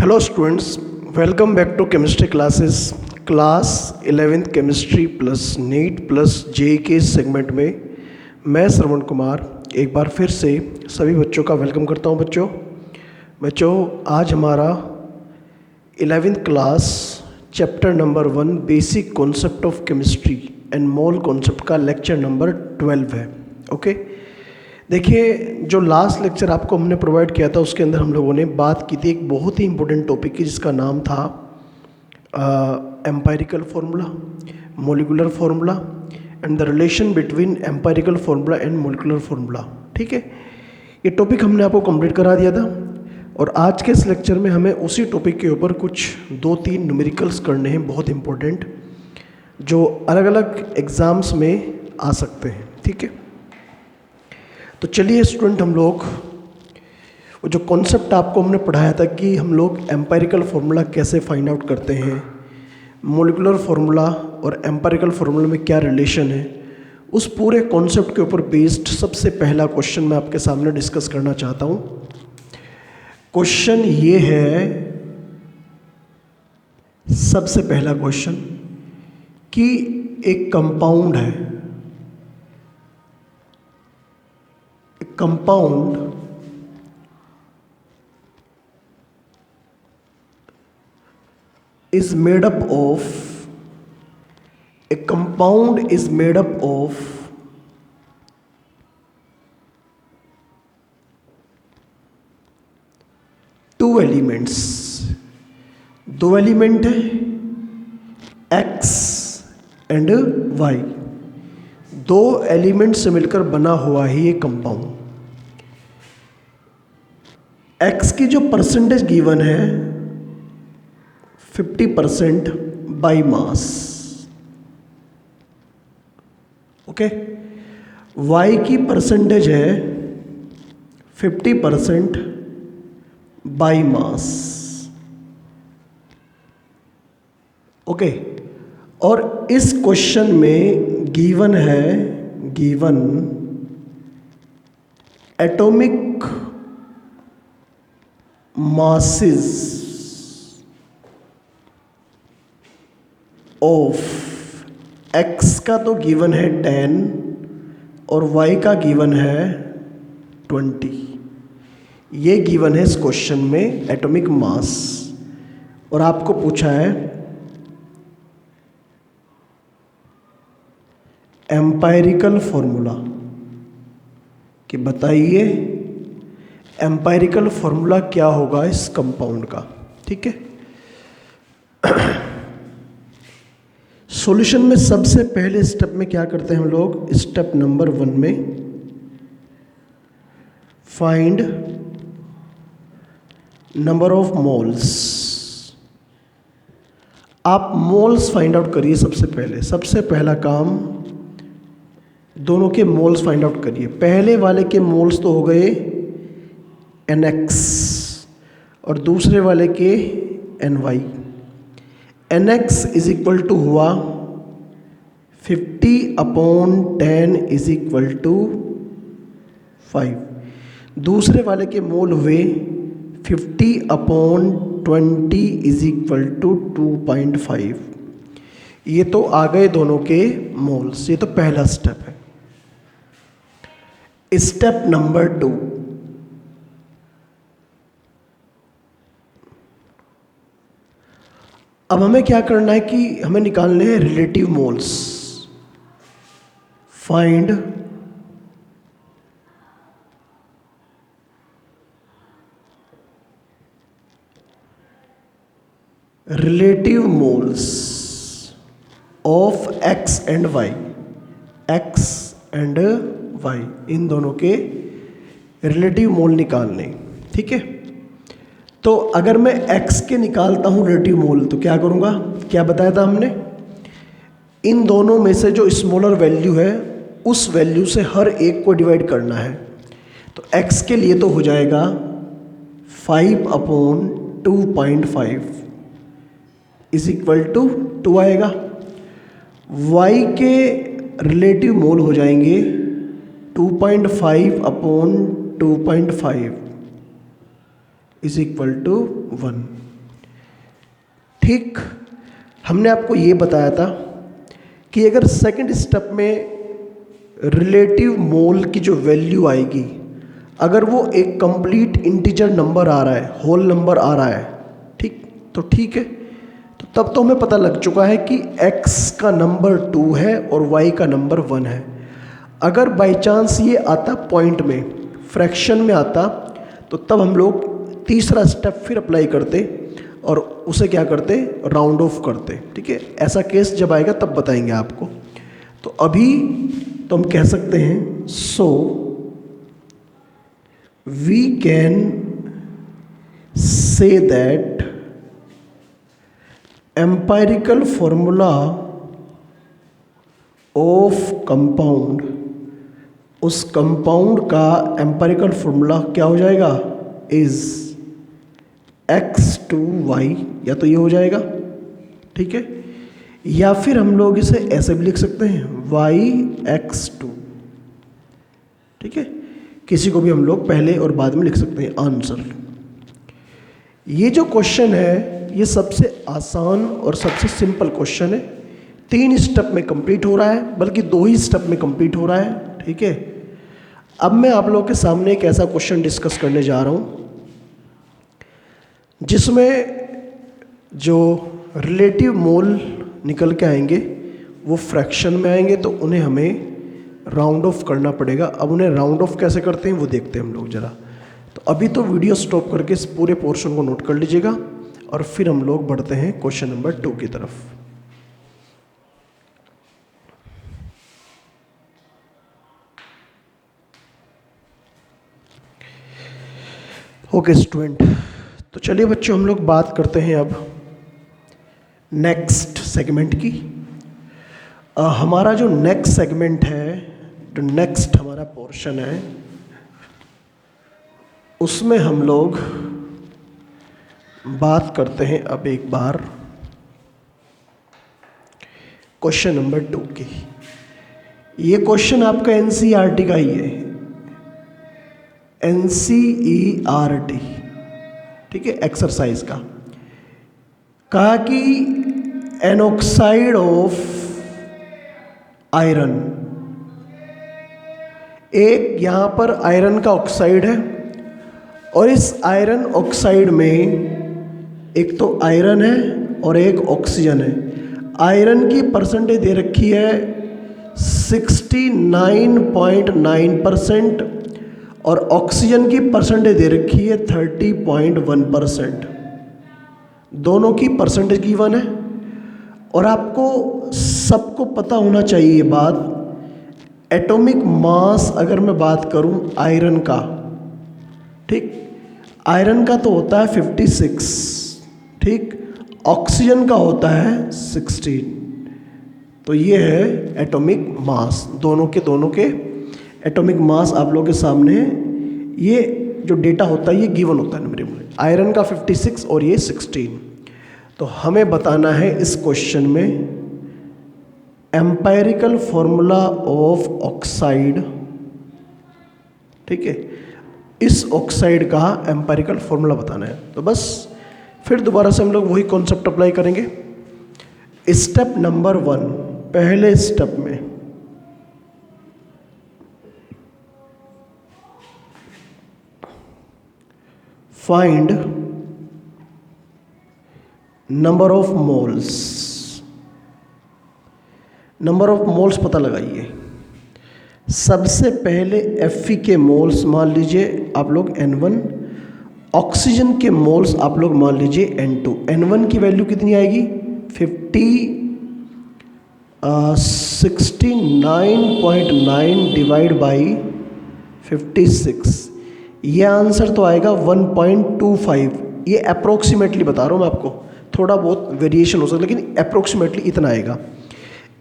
Hello students, welcome back to chemistry classes. Class 11th chemistry plus NEET plus JEE के segment में मैं श्रवण कुमार एक बार फिर से सभी बच्चों का वेलकम करता हूं। बच्चों आज हमारा 11th class chapter number 1 basic concept of chemistry and mole concept का लेक्चर नंबर 12 है। ओके, देखिए जो लास्ट लेक्चर आपको हमने प्रोवाइड किया था उसके अंदर हम लोगों ने बात की थी एक बहुत ही इंपॉर्टेंट टॉपिक की जिसका नाम था empirical formula, molecular formula and the relation between empirical formula and molecular formula. ठीक है, ये टॉपिक हमने आपको कंप्लीट करा दिया था और आज के इस लेक्चर में हमें उसी टॉपिक के ऊपर कुछ 2-3 न्यूमेरिकल्स करने हैं बहुत इंपॉर्टेंट, जो अलग अलग एग्ज़ाम्स में आ सकते हैं। ठीक है, तो चलिए स्टूडेंट, हम लोग वो जो कॉन्सेप्ट आपको हमने पढ़ाया था कि हम लोग एम्पायरिकल फार्मूला कैसे फाइंड आउट करते हैं, मोलिकुलर फार्मूला और एम्पायरिकल फार्मूला में क्या रिलेशन है, उस पूरे कॉन्सेप्ट के ऊपर बेस्ड सबसे पहला क्वेश्चन मैं आपके सामने डिस्कस करना चाहता हूँ। क्वेश्चन ये है, सबसे पहला क्वेश्चन कि एक कंपाउंड है, compound is made up of a compound is made up of two elements, दो एलिमेंट है x एंड y, दो एलिमेंट से मिलकर बना हुआ है ये कंपाउंड। x की जो परसेंटेज गिवन है 50% बाई मास। ओके, y की परसेंटेज है 50% बाई मास। ओके, और इस क्वेश्चन में given atomic masses of x का तो गिवन है 10 और y का गिवन है 20। ये गिवन है इस क्वेश्चन में एटॉमिक मास, और आपको पूछा है एम्पायरिकल फॉर्मूला कि बताइए एम्पायरिकल फार्मूला क्या होगा इस कंपाउंड का। ठीक है, सॉल्यूशन में सबसे पहले स्टेप में क्या करते हैं हम लोग, स्टेप नंबर 1 में फाइंड नंबर ऑफ मोल्स। आप मोल्स फाइंड आउट करिए। सबसे पहला काम दोनों के मोल्स फाइंड आउट करिए। पहले वाले के मोल्स तो हो गए NX और दूसरे वाले के NY। NX is equal to हुआ 50/10 इज इक्वल टू 5। दूसरे वाले के मोल हुए 50/20 इज इक्वल टू 2.5। ये तो आ गए दोनों के मोल्स। ये तो पहला स्टेप है। स्टेप नंबर 2, अब हमें क्या करना है कि हमें निकालने हैं relative moles. Find relative moles of x and y। इन दोनों के रिलेटिव मोल निकालने। ठीक है, तो अगर मैं x के निकालता हूँ रिलेटिव मोल तो क्या करूँगा, क्या बताया था हमने, इन दोनों में से जो स्मॉलर वैल्यू है उस वैल्यू से हर एक को डिवाइड करना है। तो x के लिए तो हो जाएगा 5/2.5 इज इक्वल टू 2 आएगा। y के रिलेटिव मोल हो जाएंगे 2.5/2.5 इज इक्वल टू 1। ठीक हमने आपको ये बताया था कि अगर सेकंड स्टेप में रिलेटिव मोल की जो वैल्यू आएगी, अगर वो एक कंप्लीट इंटीजर नंबर आ रहा है, होल नंबर आ रहा है, ठीक, तो ठीक है, तो तब तो हमें पता लग चुका है कि x का नंबर 2 है और y का नंबर 1 है। अगर बाई चांस ये आता पॉइंट में, फ्रैक्शन में आता, तो तब हम लोग तीसरा स्टेप फिर अप्लाई करते और उसे क्या करते, राउंड ऑफ करते। ठीक है, ऐसा केस जब आएगा तब बताएंगे आपको। तो अभी तो हम कह सकते हैं so we can say that empirical formula of compound, उस कंपाउंड का एम्पायरिकल फॉर्मूला क्या हो जाएगा, इज x2y, या तो ये हो जाएगा, ठीक है, या फिर हम लोग इसे ऐसे भी लिख सकते हैं y(x2), ठीक है, किसी को भी हम लोग पहले और बाद में लिख सकते हैं आंसर। ये जो क्वेश्चन है ये सबसे आसान और सबसे सिंपल क्वेश्चन है, 3 स्टेप में कंप्लीट हो रहा है, बल्कि 2 ही स्टेप में कंप्लीट हो रहा है। ठीक है, अब मैं आप लोगों के सामने एक ऐसा क्वेश्चन डिस्कस करने जा रहा हूँ जिसमें जो रिलेटिव मोल निकल के आएंगे वो फ्रैक्शन में आएंगे, तो उन्हें हमें राउंड ऑफ करना पड़ेगा। अब उन्हें राउंड ऑफ कैसे करते हैं वो देखते हैं हम लोग ज़रा। तो अभी तो वीडियो स्टॉप करके इस पूरे पोर्शन को नोट कर लीजिएगा और फिर हम लोग बढ़ते हैं क्वेश्चन नंबर 2 की तरफ। ओके स्टूडेंट, तो चलिए बच्चों हम लोग बात करते हैं अब नेक्स्ट सेगमेंट की। हमारा जो नेक्स्ट सेगमेंट है, जो नेक्स्ट हमारा पोर्शन है, उसमें हम लोग बात करते हैं अब एक बार क्वेश्चन नंबर 2 की। ये क्वेश्चन आपका एनसीईआरटी का ही है, एनसीईआरटी, ठीक है, एक्सरसाइज का। कहा कि एन ऑक्साइड ऑफ आयरन, एक यहाँ पर आयरन का ऑक्साइड है और इस आयरन ऑक्साइड में एक तो आयरन है और एक ऑक्सीजन है। आयरन की परसेंटेज दे रखी है 69.9% और ऑक्सीजन की परसेंटेज दे रखी है 30.1%। दोनों की परसेंटेज गिवन है और आपको सबको पता होना चाहिए ये बात। एटॉमिक मास अगर मैं बात करूं आयरन का, ठीक, आयरन का तो होता है 56, ठीक, ऑक्सीजन का होता है 16। तो ये है एटॉमिक मास, दोनों के एटॉमिक मास आप लोगों के सामने है। ये जो डेटा होता है ये गिवन होता है नंबर में, आयरन का 56 और ये 16। तो हमें बताना है इस क्वेश्चन में एम्पायरिकल फॉर्मूला ऑफ ऑक्साइड, ठीक है, इस ऑक्साइड का एम्पायरिकल फॉर्मूला बताना है। तो बस फिर दोबारा से हम लोग वही कॉन्सेप्ट अप्लाई करेंगे। स्टेप नंबर 1, पहले स्टेप में find number of moles, number of moles पता लगाइए। सबसे पहले Fe के मोल्स मान लीजिए आप लोग N1, ऑक्सीजन के मोल्स आप लोग मान लीजिए N2। N1 की वैल्यू कितनी आएगी 69.9 डिवाइड बाई 56, ये आंसर तो आएगा 1.25। ये अप्रोक्सीमेटली बता रहा हूँ मैं आपको, थोड़ा बहुत वेरिएशन हो सकता है लेकिन अप्रोक्सीमेटली इतना आएगा।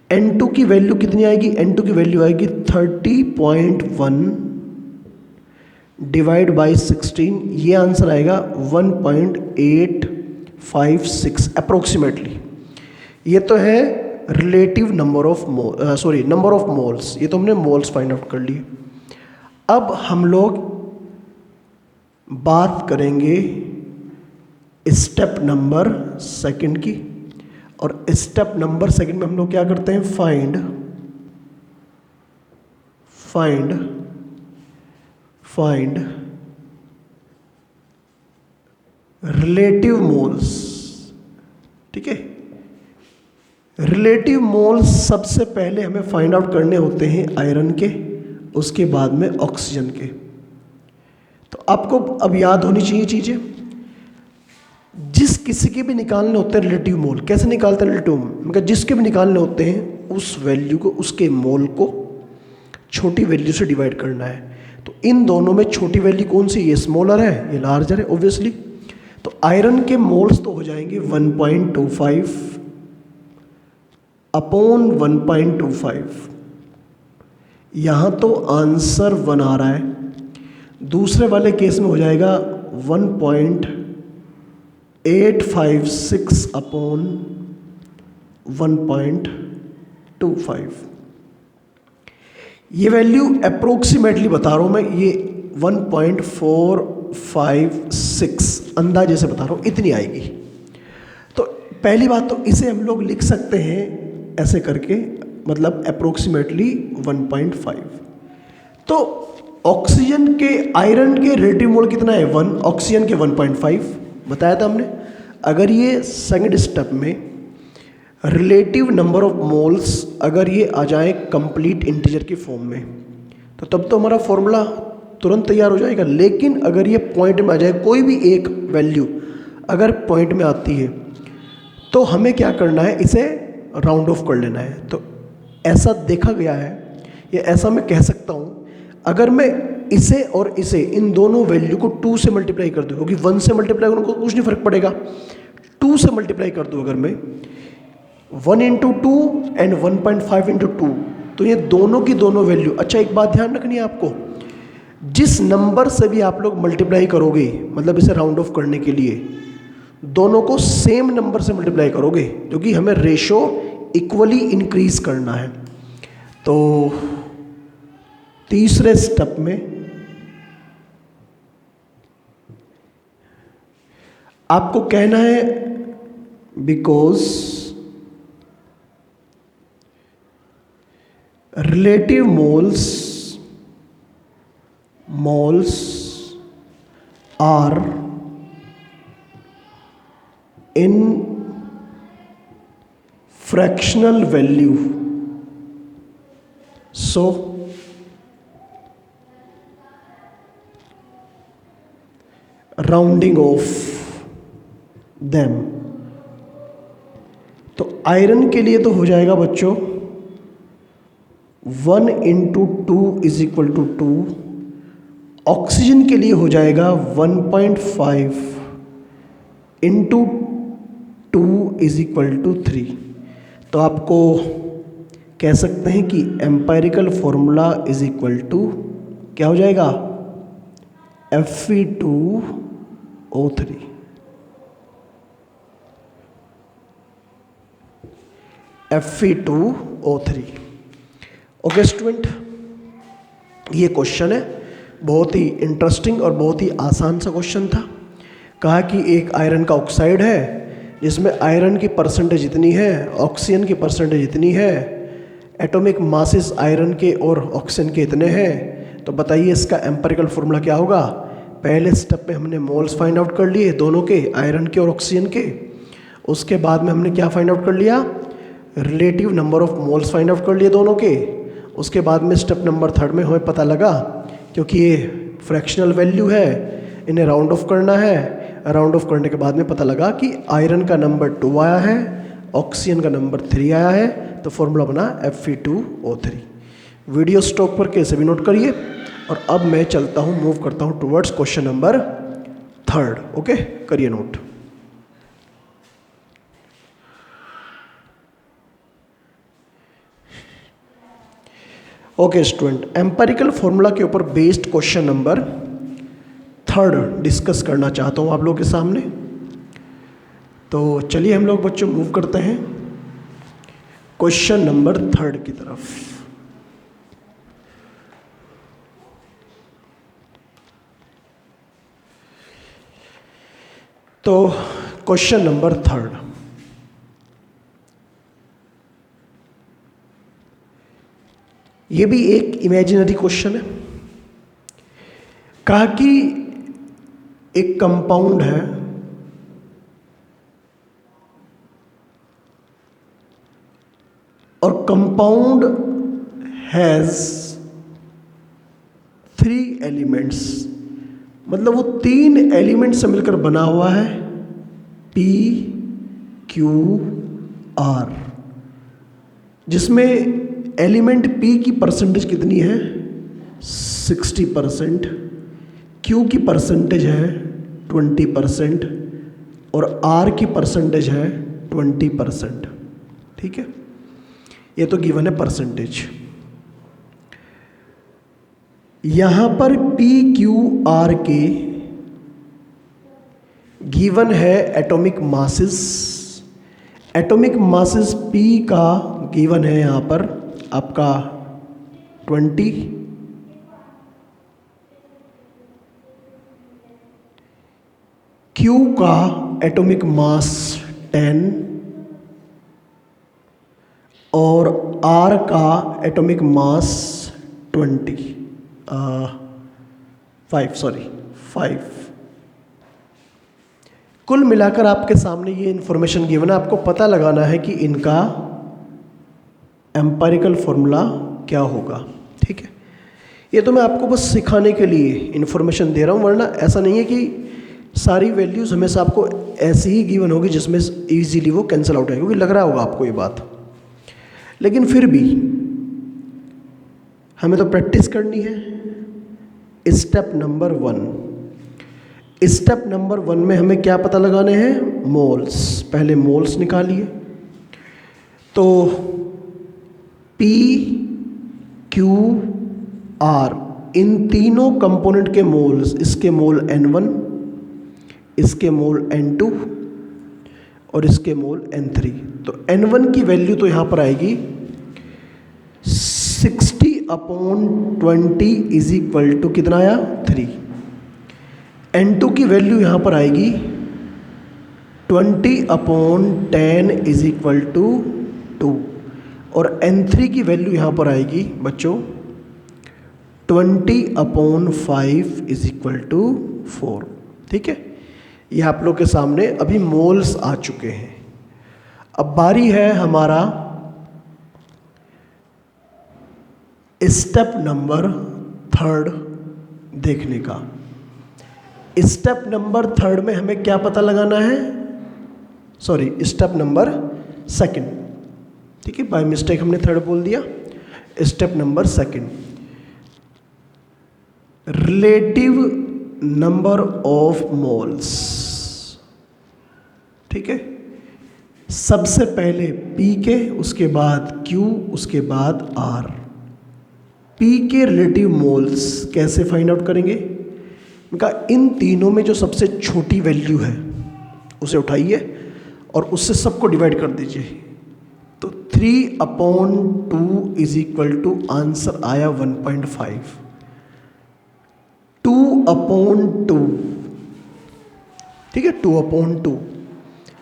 N2 की वैल्यू कितनी आएगी, N2 की वैल्यू आएगी 30.1 डिवाइड बाई 16, ये आंसर आएगा 1.856 अप्रोक्सीमेटली। ये तो है relative number of number of moles, ये तो हमने मोल्स फाइंड आउट कर लिए। अब हम लोग बात करेंगे स्टेप नंबर सेकंड की, और स्टेप नंबर सेकंड में हम लोग क्या करते हैं, फाइंड रिलेटिव मोल्स। ठीक है, रिलेटिव मोल्स सबसे पहले हमें फाइंड आउट करने होते हैं आयरन के, उसके बाद में ऑक्सीजन के। तो आपको अब याद होनी चाहिए चीज़ें, जिस किसी के भी निकालने होते हैं रिलेटिव मोल, कैसे निकालते हैं रिलेटिव मोल, मतलब जिसके भी निकालने होते हैं उस वैल्यू को, उसके मोल को छोटी वैल्यू से डिवाइड करना है। तो इन दोनों में छोटी वैल्यू कौन सी, ये स्मॉलर है, ये लार्जर है ऑब्वियसली। तो आयरन के मोल्स तो हो जाएंगे 1.25 अपॉन 1.25। यहाँ तो आंसर 1 आ रहा है, दूसरे वाले केस में हो जाएगा 1.856 अपॉन 1.25। ये वैल्यू अप्रोक्सीमेटली बता रहा हूँ मैं, ये 1.456 अंदाजे से बता रहा हूँ, इतनी आएगी। तो पहली बात तो इसे हम लोग लिख सकते हैं ऐसे करके, मतलब अप्रोक्सीमेटली 1.5। तो ऑक्सीजन के, आयरन के रिलेटिव मोल कितना है 1, ऑक्सीजन के 1.5 बताया था हमने। अगर ये सेकंड स्टेप में रिलेटिव नंबर ऑफ मोल्स अगर ये आ जाए कंप्लीट इंटीजर की फॉर्म में, तो तब तो हमारा फॉर्मूला तुरंत तैयार हो जाएगा। लेकिन अगर ये पॉइंट में आ जाए, कोई भी एक वैल्यू अगर पॉइंट में आती है, तो हमें क्या करना है, इसे राउंड ऑफ कर लेना है। तो ऐसा देखा गया है, या ऐसा मैं कह सकता हूँ, अगर मैं इसे और इसे, इन दोनों वैल्यू को 2 से मल्टीप्लाई कर दूँ, क्योंकि 1 से मल्टीप्लाई करूँ कुछ नहीं फ़र्क पड़ेगा, 2 से मल्टीप्लाई कर दूँ अगर मैं, 1 इंटू 2 एंड 1.5 इंटू 2, तो ये दोनों की दोनों वैल्यू। अच्छा, एक बात ध्यान रखनी है आपको, जिस नंबर से भी आप लोग मल्टीप्लाई करोगे, मतलब इसे राउंड ऑफ करने के लिए दोनों को सेम नंबर से मल्टीप्लाई करोगे, क्योंकि हमें रेशो इक्वली इंक्रीज करना है। तो तीसरे स्टेप में आपको कहना है because relative moles are in fractional value, so rounding off them। तो आयरन के लिए तो हो जाएगा बच्चों 1 into 2 is equal to 2, oxygen के लिए हो जाएगा 1.5 इंटू 2 इज इक्वल टू 3। तो आपको कह सकते हैं कि empirical formula is equal to क्या हो जाएगा, Fe2O3। Fe2O3। ओके स्टूडेंट, ये क्वेश्चन है बहुत ही इंटरेस्टिंग और बहुत ही आसान सा क्वेश्चन था। कहा कि एक आयरन का ऑक्साइड है जिसमें आयरन की परसेंटेज इतनी है, ऑक्सीजन की परसेंटेज इतनी है, एटॉमिक मासेस आयरन के और ऑक्सीजन के इतने हैं। तो बताइए इसका एम्पिरिकल फॉर्मूला क्या होगा। पहले स्टेप में हमने मोल्स फाइंड आउट कर लिए दोनों के, आयरन के और ऑक्सीजन के। उसके बाद में हमने क्या फाइंड आउट कर लिया, relative number of moles find out कर लिए दोनों के। उसके बाद में स्टेप नंबर 3 में हमें पता लगा, क्योंकि ये फ्रैक्शनल वैल्यू है, इन्हें राउंड ऑफ करना है। राउंड ऑफ करने के बाद में पता लगा कि आयरन का नंबर 2 आया है, ऑक्सीजन का नंबर 3 आया है, तो फॉर्मूला बना Fe2O3। वीडियो स्टॉप करके इसे भी नोट करिए। और अब मैं चलता हूँ, मूव करता हूँ टुवर्ड्स क्वेश्चन नंबर 3। ओके, करिए note. Okay student, empirical formula के ऊपर बेस्ड क्वेश्चन नंबर 3 डिस्कस करना चाहता हूँ आप लोगों के सामने। तो चलिए हम लोग बच्चों मूव करते हैं क्वेश्चन नंबर 3 की तरफ। तो क्वेश्चन नंबर 3, ये भी एक इमेजिनरी क्वेश्चन है। कहा कि एक कंपाउंड है और कंपाउंड हैज 3 एलिमेंट्स, मतलब वो 3 एलिमेंट से मिलकर बना हुआ है, P Q R, जिसमें एलिमेंट P की परसेंटेज कितनी है 60%, Q की परसेंटेज है 20% और R की परसेंटेज है 20%। ठीक है, ये तो गिवन है परसेंटेज। यहाँ पर P Q R के गिवन है atomic masses. Atomic masses P का गिवन है यहाँ पर आपका 20, Q का एटॉमिक मास 10 और R का एटॉमिक मास 5। कुल मिलाकर आपके सामने ये इन्फॉर्मेशन गिवन है। आपको पता लगाना है कि इनका एम्पिरिकल फॉर्मूला क्या होगा। ठीक है, ये तो मैं आपको बस सिखाने के लिए इन्फॉर्मेशन दे रहा हूँ, वरना ऐसा नहीं है कि सारी वैल्यूज़ हमेशा आपको ऐसी ही गिवन होगी जिसमें इजीली वो कैंसिल आउट आएगी, क्योंकि लग रहा होगा आपको ये बात, लेकिन फिर भी हमें तो प्रैक्टिस करनी है। स्टेप नंबर 1 में हमें क्या पता लगाने हैं, मोल्स। पहले मोल्स निकालिए, तो P Q R इन तीनों कंपोनेंट के मोल्स, इसके मोल N1, इसके मोल N2 और इसके मोल N3। तो N1 की वैल्यू तो यहाँ पर आएगी 60/20 इज इक्वल टू कितना आया 3। N2 की वैल्यू यहाँ पर आएगी 20/10 इज इक्वल टू 2 और N3 की वैल्यू यहाँ पर आएगी बच्चों 20/5 इज इक्वल टू 4। ठीक है, ये आप लोग के सामने अभी मोल्स आ चुके हैं। अब बारी है हमारा स्टेप नंबर 3 देखने का। स्टेप नंबर 3 में हमें क्या पता लगाना है, स्टेप नंबर 2। ठीक है, बाय मिस्टेक हमने 3 बोल दिया। Step number 2, relative number of moles. ठीक है, सबसे पहले P के, उसके बाद Q, उसके बाद R। P के रिलेटिव मोल्स कैसे फाइंड आउट करेंगे, इनका इन तीनों में जो सबसे छोटी वैल्यू है उसे उठाइए और उससे सबको डिवाइड कर दीजिए। तो 3/2 इज इक्वल टू आंसर आया 1.5। 2/2, ठीक है, 2/2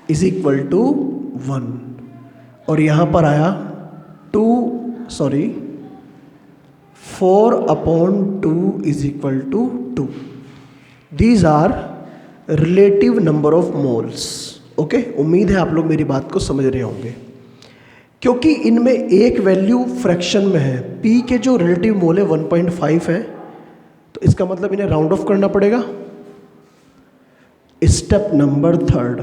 इज इक्वल टू 1 और यहाँ पर आया 4/2 is equal to 2। These are relative number of moles. Okay, उम्मीद है आप लोग मेरी बात को समझ रहे होंगे। क्योंकि इनमें एक वैल्यू फ्रैक्शन में है, P के जो रिलेटिव मोल है 1.5 है, तो इसका मतलब इन्हें राउंड ऑफ करना पड़ेगा। Step number 3।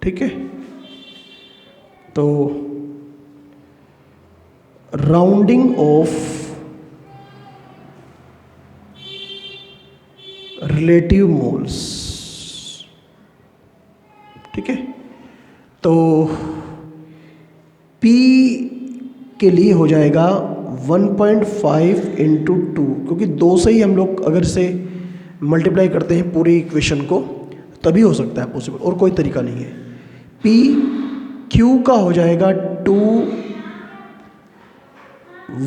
ठीक है, तो राउंडिंग ऑफ रिलेटिव मोल्स। ठीक है, तो P के लिए हो जाएगा 1.5 × 2, क्योंकि 2 से ही हम लोग अगर से मल्टीप्लाई करते हैं पूरी इक्वेशन को तभी हो सकता है पॉसिबल, और कोई तरीका नहीं है। P Q का हो जाएगा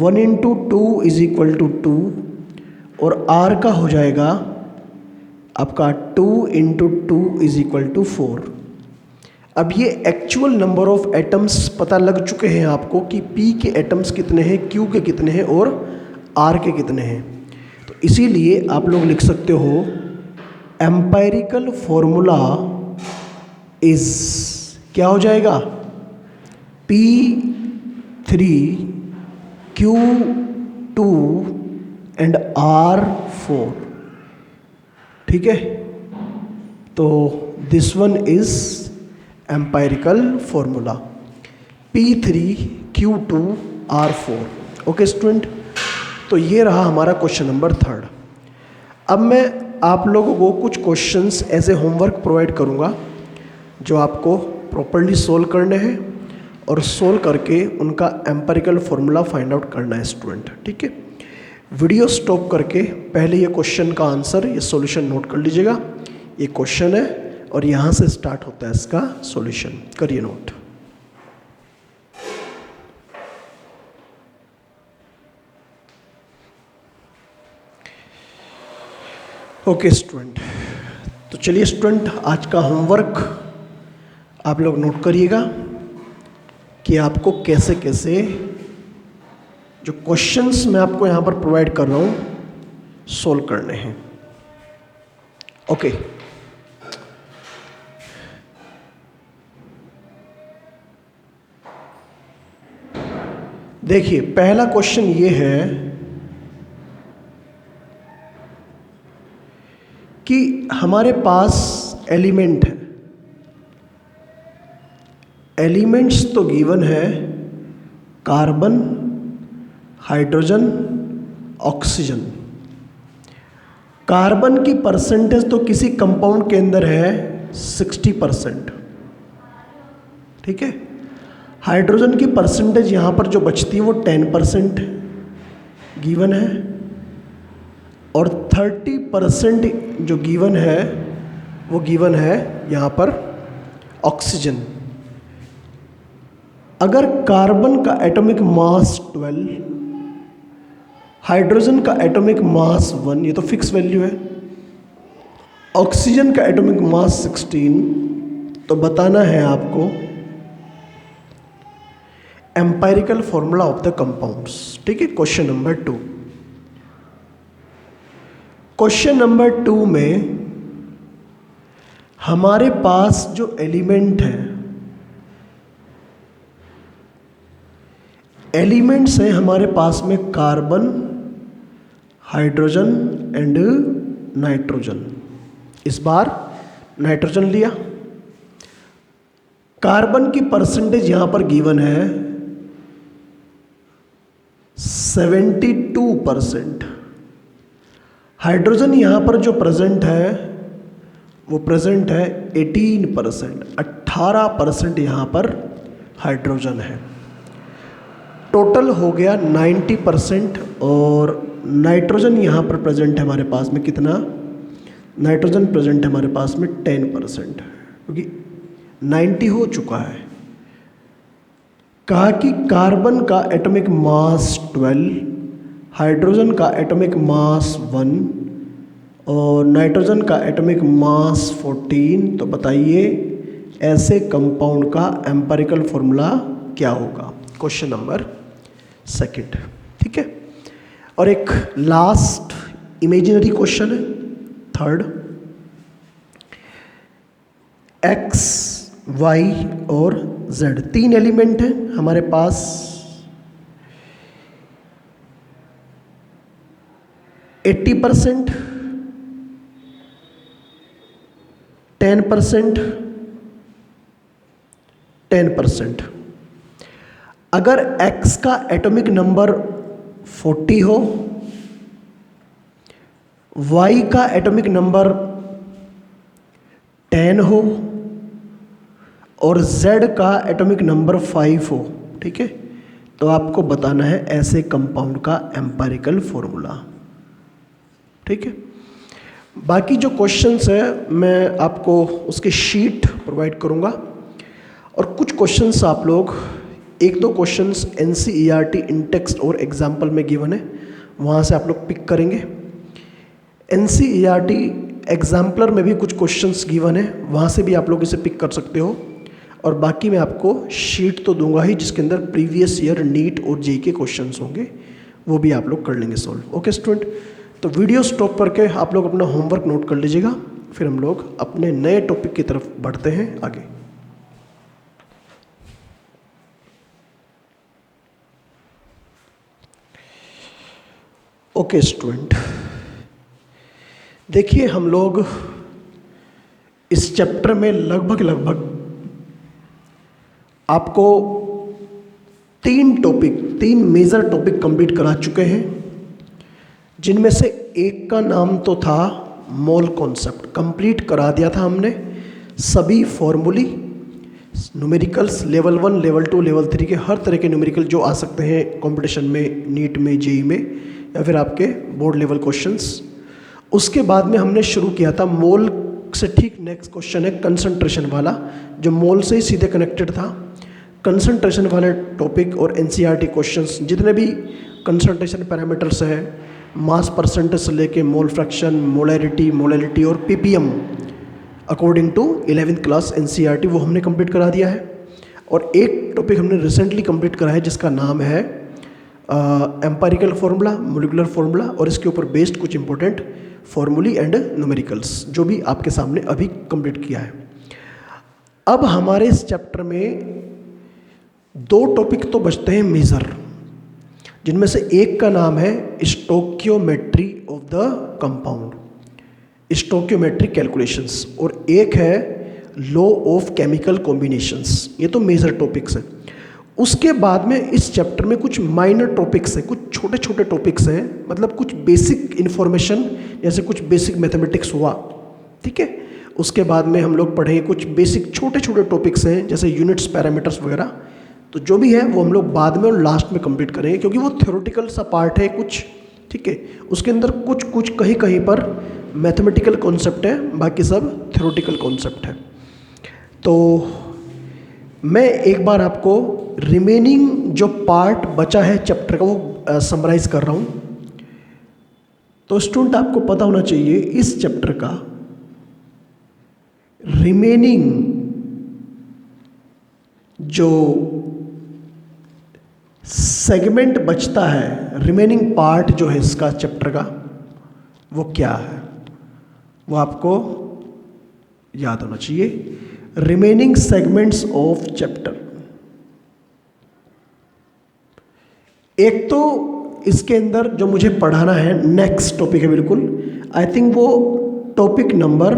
1 × 2 इज इक्वल टू 2 और R का हो जाएगा आपका 2 इंटू 2 इज इक्वल टू 4। अब ये एक्चुअल नंबर ऑफ एटम्स पता लग चुके हैं आपको कि P के एटम्स कितने हैं, Q के कितने हैं और R के कितने हैं। तो इसीलिए आप लोग लिख सकते हो एम्पायरिकल फॉर्मूला इज क्या हो जाएगा, P3 Q2 एंड R4। ठीक है, तो this one is empirical formula P3 Q2 R4। Okay student, तो ये रहा हमारा क्वेश्चन नंबर 3। अब मैं आप लोगों को कुछ questions as a homework provide करूँगा जो आपको प्रॉपर्ली सोल्व करने हैं और सोल्व करके उनका एम्पिरिकल फॉर्मूला फाइंड आउट करना है स्टूडेंट। ठीक है, वीडियो स्टॉप करके पहले ये क्वेश्चन का आंसर, ये सॉल्यूशन नोट कर लीजिएगा। ये क्वेश्चन है और यहाँ से स्टार्ट होता है इसका सॉल्यूशन, करिए नोट। ओके स्टूडेंट, तो चलिए स्टूडेंट, आज का होमवर्क आप लोग नोट करिएगा कि आपको कैसे कैसे जो क्वेश्चंस मैं आपको यहाँ पर प्रोवाइड कर रहा हूँ सोल्व करने हैं। ओके, देखिए पहला क्वेश्चन ये है कि हमारे पास एलिमेंट है, एलिमेंट्स तो गिवन है कार्बन, हाइड्रोजन, ऑक्सीजन। कार्बन की परसेंटेज तो किसी कंपाउंड के अंदर है 60%। ठीक है, हाइड्रोजन की परसेंटेज यहाँ पर जो बचती है वो 10% गिवन है और 30% जो गिवन है वो गिवन है यहाँ पर ऑक्सीजन। अगर कार्बन का एटॉमिक मास 12, हाइड्रोजन का एटॉमिक मास 1, ये तो फिक्स वैल्यू है, ऑक्सीजन का एटॉमिक मास 16, तो बताना है आपको empirical formula of the compounds. ठीक है, क्वेश्चन नंबर 2। क्वेश्चन नंबर 2 में हमारे पास जो एलिमेंट है, एलिमेंट्स हैं हमारे पास में कार्बन, हाइड्रोजन एंड नाइट्रोजन। इस बार नाइट्रोजन लिया। कार्बन की परसेंटेज यहां पर गिवन है 72%। हाइड्रोजन यहां पर जो प्रेजेंट है वो प्रेजेंट है 18%, 18% यहां पर हाइड्रोजन है। टोटल हो गया 90% और नाइट्रोजन यहाँ पर प्रेजेंट है हमारे पास में कितना, नाइट्रोजन प्रेजेंट है हमारे पास में 10%, क्योंकि 90 हो चुका है। कहा कि कार्बन का एटॉमिक मास 12, हाइड्रोजन का एटॉमिक मास 1 और नाइट्रोजन का एटॉमिक मास 14। तो बताइए ऐसे कंपाउंड का एम्पिरिकल फॉर्मूला क्या होगा। Question number 2। ठीक है, और एक लास्ट इमेजिनरी क्वेश्चन है 3rd। x, y और z 3 एलिमेंट हैं हमारे पास। एट्टी 10%। अगर x का एटॉमिक नंबर 40 हो, y का एटॉमिक नंबर 10 हो और z का एटॉमिक नंबर 5 हो, ठीक है, तो आपको बताना है ऐसे कंपाउंड का एम्पिरिकल फॉर्मूला। ठीक है, बाकी जो क्वेश्चंस है मैं आपको उसके शीट प्रोवाइड करूंगा और कुछ क्वेश्चंस आप लोग, 1-2 क्वेश्चंस NCERT इन टेक्स्ट और एग्जाम्पल में गिवन है, वहाँ से आप लोग पिक करेंगे। NCERT एग्जाम्पलर में भी कुछ क्वेश्चंस गिवन है, वहाँ से भी आप लोग इसे पिक कर सकते हो। और बाकी मैं आपको शीट तो दूंगा ही जिसके अंदर प्रीवियस ईयर नीट और जेईई के क्वेश्चंस होंगे, वो भी आप लोग कर लेंगे सॉल्व। ओके स्टूडेंट, तो वीडियो स्टॉप करके आप लोग अपना होमवर्क नोट कर लीजिएगा, फिर हम लोग अपने नए टॉपिक की तरफ बढ़ते हैं आगे। ओके स्टूडेंट, देखिए हम लोग इस चैप्टर में लगभग आपको तीन मेजर टॉपिक कंप्लीट करा चुके हैं, जिनमें से एक का नाम तो था मोल कॉन्सेप्ट, कंप्लीट करा दिया था हमने। सभी formulae, numericals level 1, level 2, level 3 के हर तरह के न्यूमेरिकल जो आ सकते हैं कंपटीशन में, नीट में, जेईई में, या फिर आपके बोर्ड लेवल क्वेश्चंस। उसके बाद में हमने शुरू किया था मोल से ठीक नेक्स्ट क्वेश्चन है कंसंट्रेशन वाला, जो मोल से ही सीधे कनेक्टेड था। कंसंट्रेशन वाले टॉपिक और एनसीईआरटी क्वेश्चंस, जितने भी कंसंट्रेशन पैरामीटर्स हैं, मास परसेंटेज से लेके मोल फ्रैक्शन, मोलैरिटी और PPM according to 11th class NCERT, वो हमने कंप्लीट करा दिया है। और एक टॉपिक हमने रिसेंटली कंप्लीट करा है जिसका नाम है एम्पिरिकल फार्मूला, मोलिकुलर फार्मूला, और इसके ऊपर बेस्ड कुछ इंपॉर्टेंट फॉर्मूली एंड न्यूमेरिकल्स, जो भी आपके सामने अभी कंप्लीट किया है। अब हमारे इस चैप्टर में 2 टॉपिक तो बचते हैं मेजर, जिनमें से एक का नाम है stoichiometry of the compound, stoichiometry calculations, और एक है लॉ ऑफ केमिकल कॉम्बिनेशंस। ये तो मेजर टॉपिक्स हैं। उसके बाद में इस चैप्टर में कुछ माइनर टॉपिक्स हैं, कुछ छोटे छोटे टॉपिक्स हैं, मतलब कुछ बेसिक इन्फॉर्मेशन, जैसे कुछ बेसिक मैथमेटिक्स हुआ, ठीक है। उसके बाद में हम लोग पढ़ेंगे कुछ बेसिक छोटे छोटे टॉपिक्स हैं, जैसे यूनिट्स, पैरामीटर्स वगैरह। तो जो भी है वो हम लोग बाद में और लास्ट में कंप्लीट करेंगे, क्योंकि वो थ्योरेटिकल सा पार्ट है कुछ, ठीक है। उसके अंदर कुछ कहीं कहीं पर मैथमेटिकल कॉन्सेप्ट है, बाकी सब थ्योरेटिकल कॉन्सेप्ट है। तो मैं एक बार आपको रिमेनिंग जो पार्ट बचा है चैप्टर का वो समराइज कर रहा हूँ। तो स्टूडेंट, आपको पता होना चाहिए इस चैप्टर का रिमेनिंग जो सेगमेंट बचता है, रिमेनिंग पार्ट जो है इसका चैप्टर का, वो क्या है, वो आपको याद होना चाहिए। रिमेनिंग सेगमेंट्स ऑफ चैप्टर, एक तो इसके अंदर जो मुझे पढ़ाना है नेक्स्ट टॉपिक है, बिल्कुल आई थिंक वो टॉपिक नंबर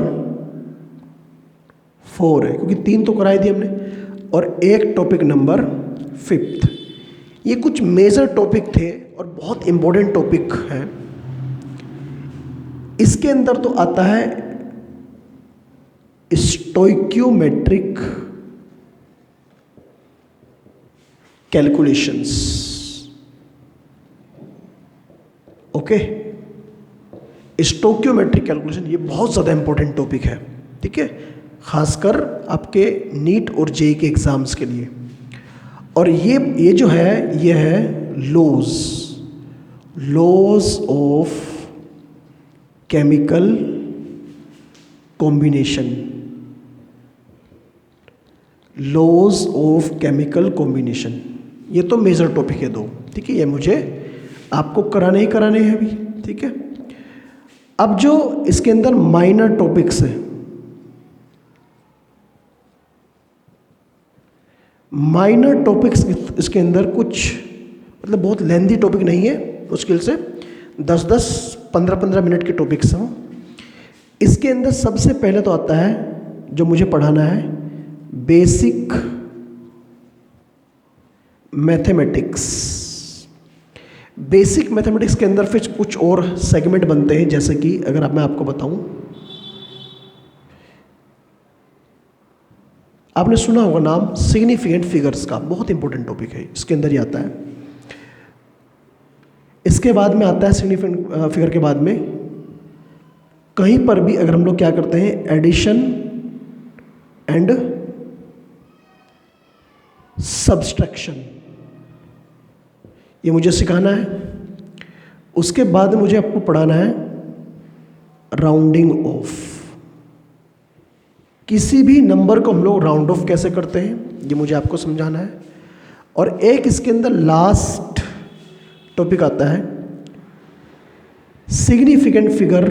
4 है, क्योंकि 3 तो कराई दी हमने, और एक टॉपिक नंबर 5। ये कुछ मेजर टॉपिक थे और बहुत इंपॉर्टेंट टॉपिक है। इसके अंदर तो आता है stoichiometric calculations, okay. Stoichiometric calculation ये बहुत ज़्यादा इंपॉर्टेंट टॉपिक है, ठीक है, खासकर आपके नीट और जेईई के एग्जाम्स के लिए। और ये जो है, ये है laws of chemical combination, laws of chemical combination. ये तो मेजर टॉपिक है 2, ठीक है, ये मुझे आपको कराने ही कराने हैं अभी, ठीक है। अब जो इसके अंदर माइनर टॉपिक्स हैं, माइनर टॉपिक्स इसके अंदर कुछ, मतलब बहुत लेंथी टॉपिक नहीं है, मुश्किल से 10-10, 15-15 मिनट के टॉपिक्स हैं। इसके अंदर सबसे पहले तो आता है जो मुझे पढ़ाना है, बेसिक मैथमेटिक्स। बेसिक मैथमेटिक्स के अंदर फिर कुछ और सेगमेंट बनते हैं, जैसे कि अगर मैं आपको बताऊं, आपने सुना होगा नाम सिग्निफिकेंट फिगर्स का, बहुत इंपॉर्टेंट टॉपिक है, इसके अंदर ही आता है। इसके बाद में आता है सिग्निफिकेंट फिगर के बाद में कहीं पर भी अगर हम लोग क्या करते हैं, एडिशन एंड सब्सट्रैक्शन, ये मुझे सिखाना है। उसके बाद मुझे आपको पढ़ाना है राउंडिंग ऑफ। किसी भी नंबर को हम लोग राउंड ऑफ कैसे करते हैं ये मुझे आपको समझाना है। और एक इसके अंदर लास्ट टॉपिक आता है सिग्निफिकेंट फिगर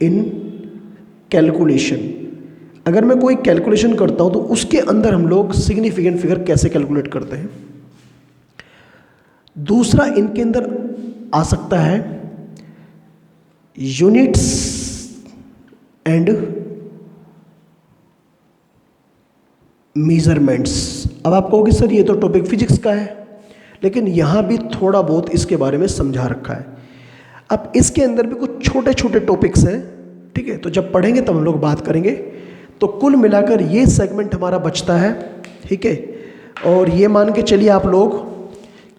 इन कैलकुलेशन। अगर मैं कोई कैलकुलेशन करता हूं तो उसके अंदर हम लोग सिग्निफिकेंट फिगर कैसे कैलकुलेट करते हैं। दूसरा इनके अंदर आ सकता है यूनिट्स एंड मेजरमेंट्स। अब आप कहोगे सर ये तो टॉपिक फिजिक्स का है, लेकिन यहाँ भी थोड़ा बहुत इसके बारे में समझा रखा है। अब इसके अंदर भी कुछ छोटे छोटे टॉपिक्स हैं, ठीक है, तो जब पढ़ेंगे तब हम लोग बात करेंगे। तो कुल मिलाकर ये सेगमेंट हमारा बचता है, ठीक है। और ये मान के चलिए आप लोग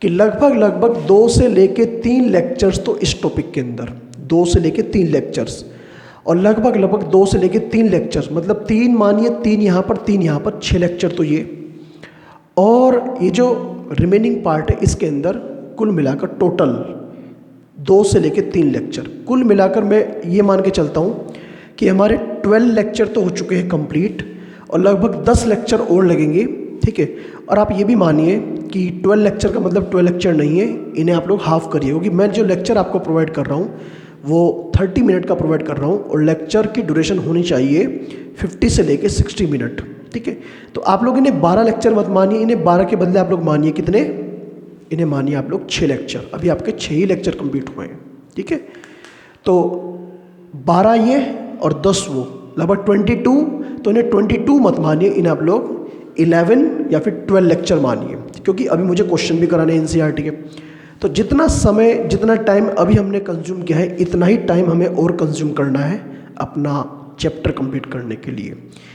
कि लगभग 2 से लेके 3 लेक्चर्स तो इस टॉपिक के अंदर 2 से लेके 3 लेक्चर्स, और लगभग 2 से लेके 3 लेक्चर्स मतलब 3 मानिए 3 यहाँ पर 3 यहाँ पर 6 लेक्चर तो ये, और ये जो रिमेनिंग पार्ट है इसके अंदर कुल मिलाकर टोटल 2 से लेके 3 लेक्चर। कुल मिलाकर मैं ये मान के चलता हूँ कि हमारे 12 लेक्चर तो हो चुके हैं कंप्लीट, और लगभग 10 लेक्चर और लगेंगे, ठीक है। और आप ये भी मानिए कि 12 लेक्चर का मतलब 12 लेक्चर नहीं है, इन्हें आप लोग हाफ करिए, क्योंकि मैं जो लेक्चर आपको प्रोवाइड कर रहा हूँ वो 30 मिनट का प्रोवाइड कर रहा हूँ, और लेक्चर की ड्यूरेशन होनी चाहिए 50 से लेके 60 मिनट, ठीक है। तो आप लोग इन्हें 12 लेक्चर मत मानिए, इन्हें 12 के बदले आप लोग मानिए कितने, इन्हें मानिए आप लोग 6 लेक्चर। अभी आपके 6 ही लेक्चर कंप्लीट हुए हैं, ठीक है। तो 12 ये और 10 वो, लगभग 22। तो इन्हें 22 मत मानिए, इन्हें आप लोग 11 या फिर 12 लेक्चर मानिए, क्योंकि अभी मुझे क्वेश्चन भी कराने हैं एनसीईआरटी के। तो जितना समय जितना टाइम अभी हमने कंज्यूम किया है, इतना ही टाइम हमें और कंज्यूम करना है अपना चैप्टर कंप्लीट करने के लिए,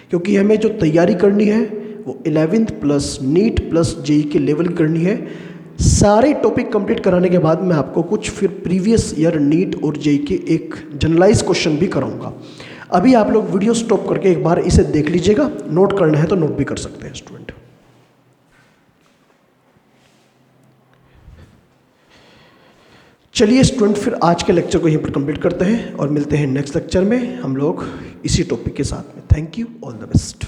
क्योंकि हमें जो तैयारी करनी है वो 11th plus NEET plus JEE के लेवल करनी है। सारे टॉपिक कंप्लीट कराने के बाद मैं आपको कुछ फिर प्रीवियस ईयर नीट और जेई के एक जनरलाइज क्वेश्चन भी कराऊंगा। अभी आप लोग वीडियो स्टॉप करके एक बार इसे देख लीजिएगा, नोट करना है तो नोट भी कर सकते हैं स्टूडेंट। चलिए स्टूडेंट, फिर आज के लेक्चर को यहीं पर कंप्लीट करते हैं और मिलते हैं नेक्स्ट लेक्चर में हम लोग इसी टॉपिक के साथ में। Thank you, all the best.